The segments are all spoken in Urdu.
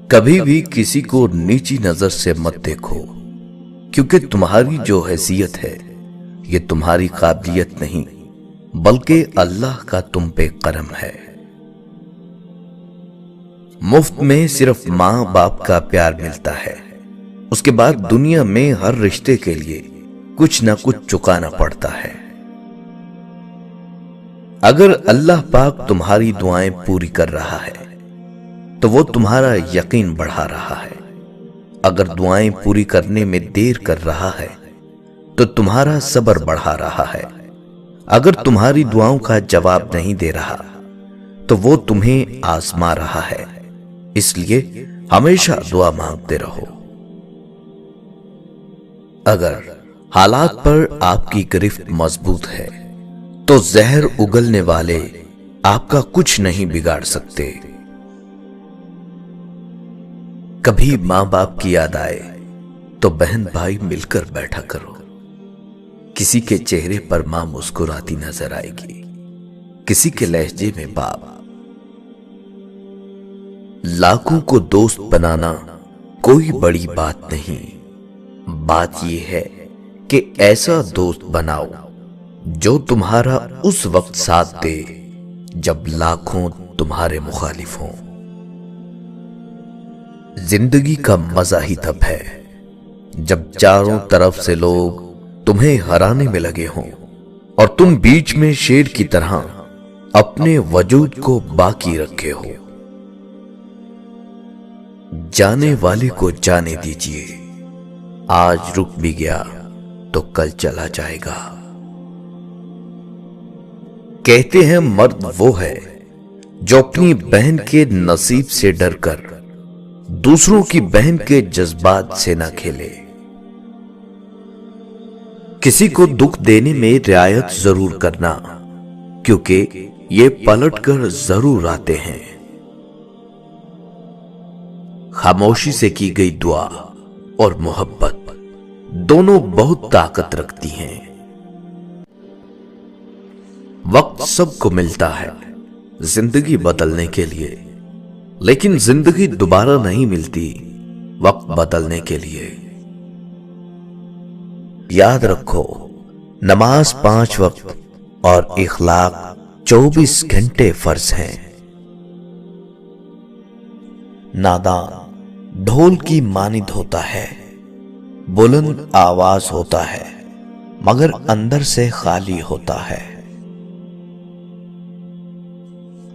کبھی بھی کسی کو نیچی نظر سے مت دیکھو، کیونکہ تمہاری جو حیثیت ہے یہ تمہاری قابلیت نہیں بلکہ اللہ کا تم پہ کرم ہے۔ مفت میں صرف ماں باپ کا پیار ملتا ہے، اس کے بعد دنیا میں ہر رشتے کے لیے کچھ نہ کچھ چکانا پڑتا ہے۔ اگر اللہ پاک تمہاری دعائیں پوری کر رہا ہے تو وہ تمہارا یقین بڑھا رہا ہے، اگر دعائیں پوری کرنے میں دیر کر رہا ہے تو تمہارا صبر بڑھا رہا ہے، اگر تمہاری دعاؤں کا جواب نہیں دے رہا تو وہ تمہیں آزما رہا ہے، اس لیے ہمیشہ دعا مانگتے رہو۔ اگر حالات پر آپ کی گرفت مضبوط ہے تو زہر اگلنے والے آپ کا کچھ نہیں بگاڑ سکتے۔ کبھی ماں باپ کی یاد آئے تو بہن بھائی مل کر بیٹھا کرو، کسی کے چہرے پر ماں مسکراتی نظر آئے گی، کسی کے لہجے میں باپ۔ لاکھوں کو دوست بنانا کوئی بڑی بات نہیں، بات یہ ہے کہ ایسا دوست بناؤ جو تمہارا اس وقت ساتھ دے جب لاکھوں تمہارے مخالف ہوں۔ زندگی کا مزہ ہی تب ہے جب چاروں طرف سے لوگ تمہیں ہرانے میں لگے ہوں اور تم بیچ میں شیر کی طرح اپنے وجود کو باقی رکھے ہو۔ جانے والے کو جانے دیجئے، آج رک بھی گیا تو کل چلا جائے گا۔ کہتے ہیں مرد وہ ہے جو اپنی بہن کے نصیب سے ڈر کر دوسروں کی بہن کے جذبات سے نہ کھیلے۔ کسی کو دکھ دینے میں رعایت ضرور کرنا، کیونکہ یہ پلٹ کر ضرور آتے ہیں۔ خاموشی سے کی گئی دعا اور محبت دونوں بہت طاقت رکھتی ہیں۔ وقت سب کو ملتا ہے زندگی بدلنے کے لیے، لیکن زندگی دوبارہ نہیں ملتی وقت بدلنے کے لیے۔ یاد رکھو، نماز 5 وقت اور اخلاق 24 گھنٹے فرض ہیں۔ نادان ڈھول کی مانند ہوتا ہے، بلند آواز ہوتا ہے مگر اندر سے خالی ہوتا ہے۔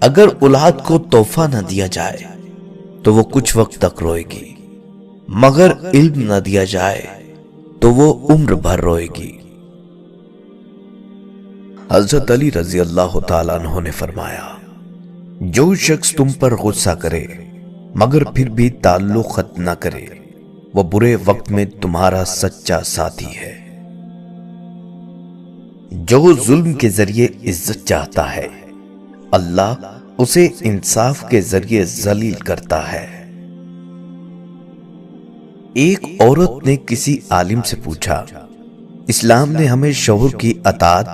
اگر اولاد کو تحفہ نہ دیا جائے تو وہ کچھ وقت تک روئے گی، مگر علم نہ دیا جائے تو وہ عمر بھر روئے گی۔ حضرت علی رضی اللہ تعالیٰ عنہ نے فرمایا، جو شخص تم پر غصہ کرے مگر پھر بھی تعلق ختم نہ کرے، وہ برے وقت میں تمہارا سچا ساتھی ہے۔ جو ظلم کے ذریعے عزت چاہتا ہے، اللہ اسے انصاف کے ذریعے ذلیل کرتا ہے۔ ایک عورت نے کسی عالم سے پوچھا، اسلام نے ہمیں شوہر کی اطاعت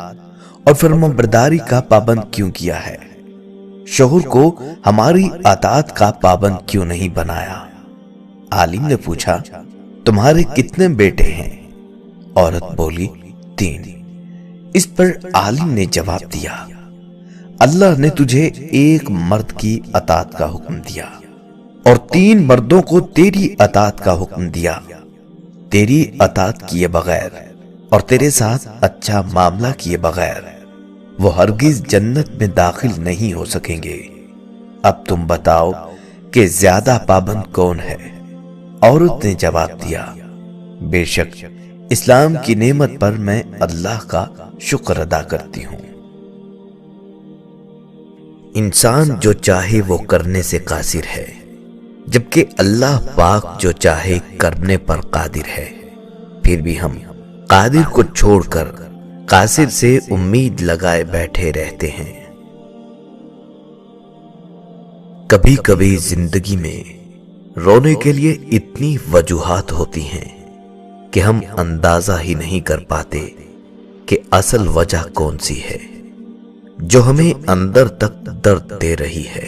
اور فرمانبرداری کا پابند کیوں کیا ہے؟ شوہر کو ہماری اطاعت کا پابند کیوں نہیں بنایا؟ عالم نے پوچھا، تمہارے کتنے بیٹے ہیں؟ عورت بولی، 3۔ اس پر عالم نے جواب دیا، اللہ نے تجھے ایک مرد کی اطاعت کا حکم دیا اور 3 مردوں کو تیری اطاعت کا حکم دیا۔ تیری اطاعت کیے بغیر اور تیرے ساتھ اچھا معاملہ کیے بغیر وہ ہرگز جنت میں داخل نہیں ہو سکیں گے۔ اب تم بتاؤ کہ زیادہ پابند کون ہے؟ عورت نے جواب دیا، بے شک اسلام کی نعمت پر میں اللہ کا شکر ادا کرتی ہوں۔ انسان جو چاہے وہ کرنے سے قاصر ہے، جبکہ اللہ پاک جو چاہے کرنے پر قادر ہے۔ پھر بھی ہم قادر کو چھوڑ کر قاصر سے امید لگائے بیٹھے رہتے ہیں۔ کبھی کبھی زندگی میں رونے کے لیے اتنی وجوہات ہوتی ہیں کہ ہم اندازہ ہی نہیں کر پاتے کہ اصل وجہ کون سی ہے جو ہمیں اندر تک درد دے رہی ہے۔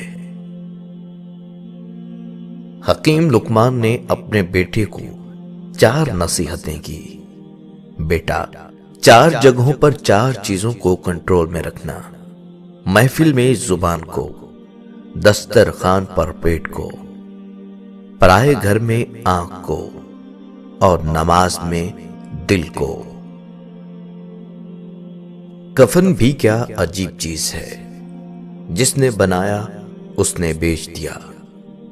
حکیم لقمان نے اپنے بیٹے کو 4 نصیحتیں کی۔ بیٹا، 4 جگہوں پر 4 چیزوں کو کنٹرول میں رکھنا: محفل میں زبان کو، دسترخوان پر پیٹ کو، پرائے گھر میں آنکھ کو، اور نماز میں دل کو۔ کفن بھی کیا عجیب چیز ہے، جس نے بنایا اس نے بیچ دیا،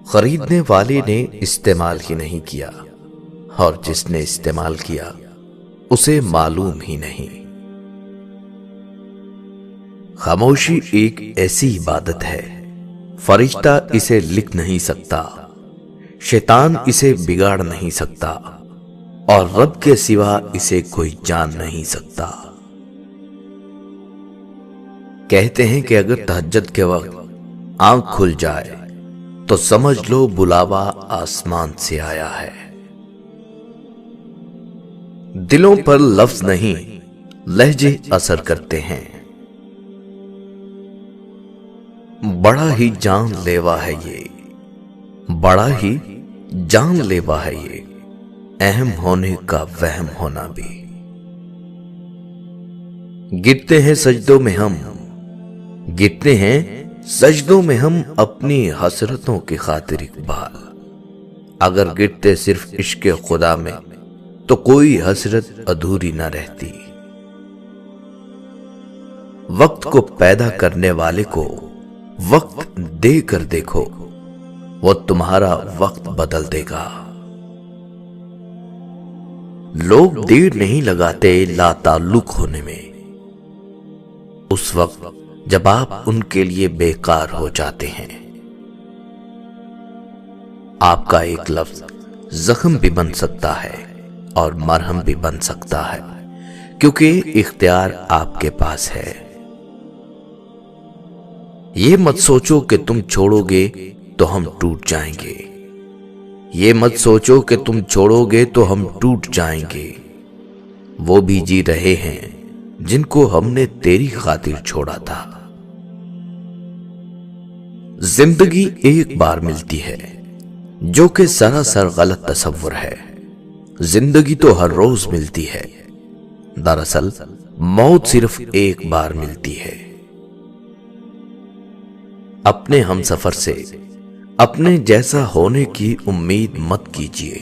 خریدنے والے نے استعمال ہی نہیں کیا، اور جس نے استعمال کیا اسے معلوم ہی نہیں۔ خاموشی ایک ایسی عبادت ہے، فرشتہ اسے لکھ نہیں سکتا، شیطان اسے بگاڑ نہیں سکتا، اور رب کے سوا اسے کوئی جان نہیں سکتا۔ کہتے ہیں کہ اگر تہجد کے وقت آنکھ کھل جائے تو سمجھ لو بلاوا آسمان سے آیا ہے۔ دلوں پر لفظ نہیں، لہجے اثر کرتے ہیں۔ بڑا ہی جان لیوا ہے یہ، بڑا ہی جان لیوا ہے یہ، اہم ہونے کا وہم ہونا بھی۔ گرتے ہیں سجدوں میں ہم، گرتے ہیں سجدوں میں ہم اپنی حسرتوں کی خاطر اقبال۔ اگر گرتے صرف عشق خدا میں تو کوئی حسرت ادھوری نہ رہتی۔ وقت کو پیدا کرنے والے کو وقت دے کر دیکھو، وہ تمہارا وقت بدل دے گا۔ لوگ دیر نہیں لگاتے لا تعلق ہونے میں، اس وقت جب آپ ان کے لیے بیکار ہو جاتے ہیں۔ آپ کا ایک لفظ زخم بھی بن سکتا ہے اور مرہم بھی بن سکتا ہے، کیونکہ اختیار آپ کے پاس ہے۔ یہ مت سوچو کہ تم چھوڑو گے تو ہم ٹوٹ جائیں گے، یہ مت سوچو کہ تم چھوڑو گے تو ہم ٹوٹ جائیں گے۔ وہ بھی جی رہے ہیں جن کو ہم نے تیری خاطر چھوڑا تھا۔ زندگی ایک بار ملتی ہے، جو کہ سراسر غلط تصور ہے۔ زندگی تو ہر روز ملتی ہے، دراصل موت صرف ایک بار ملتی ہے۔ اپنے ہم سفر سے اپنے جیسا ہونے کی امید مت کیجیے،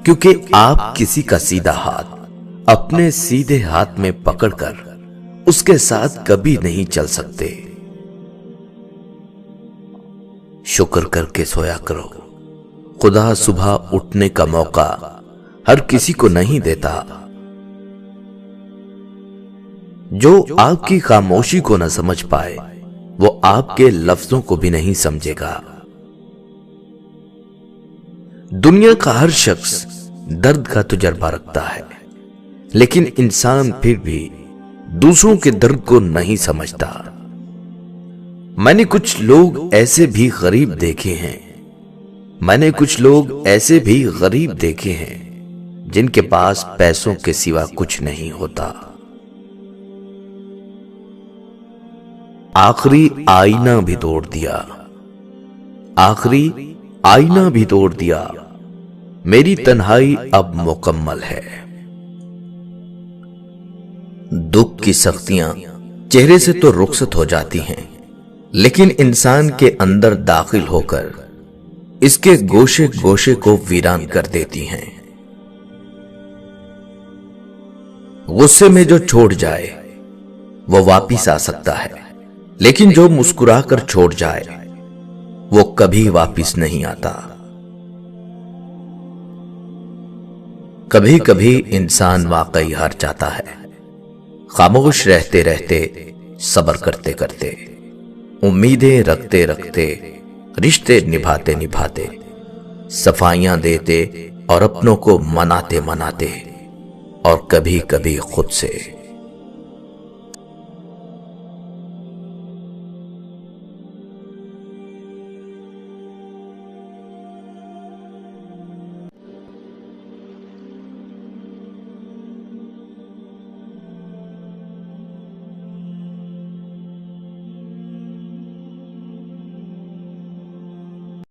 کیونکہ آپ کسی کا سیدھا ہاتھ اپنے سیدھے ہاتھ میں پکڑ کر اس کے ساتھ کبھی نہیں چل سکتے۔ شکر کر کے سویا کرو، خدا صبح اٹھنے کا موقع ہر کسی کو نہیں دیتا۔ جو آپ کی خاموشی کو نہ سمجھ پائے وہ آپ کے لفظوں کو بھی نہیں سمجھے گا۔ دنیا کا ہر شخص درد کا تجربہ رکھتا ہے، لیکن انسان پھر بھی دوسروں کے درد کو نہیں سمجھتا۔ میں نے کچھ لوگ ایسے بھی غریب دیکھے ہیں، میں نے کچھ لوگ ایسے بھی غریب دیکھے ہیں جن کے پاس پیسوں کے سوا کچھ نہیں ہوتا۔ آخری آئینہ بھی توڑ دیا، آخری آئینہ بھی توڑ دیا، میری تنہائی اب مکمل ہے۔ دکھ کی سختیاں چہرے سے تو رخصت ہو جاتی ہیں، لیکن انسان کے اندر داخل ہو کر اس کے گوشے گوشے کو ویران کر دیتی ہیں۔ غصے میں جو چھوڑ جائے وہ واپس آ سکتا ہے، لیکن جو مسکرا کر چھوڑ جائے وہ کبھی واپس نہیں آتا۔ کبھی کبھی انسان واقعی ہار جاتا ہے، خاموش رہتے رہتے، صبر کرتے کرتے، امیدیں رکھتے رکھتے، رشتے نبھاتے نبھاتے، صفائیاں دیتے اور اپنوں کو مناتے مناتے، اور کبھی کبھی خود سے۔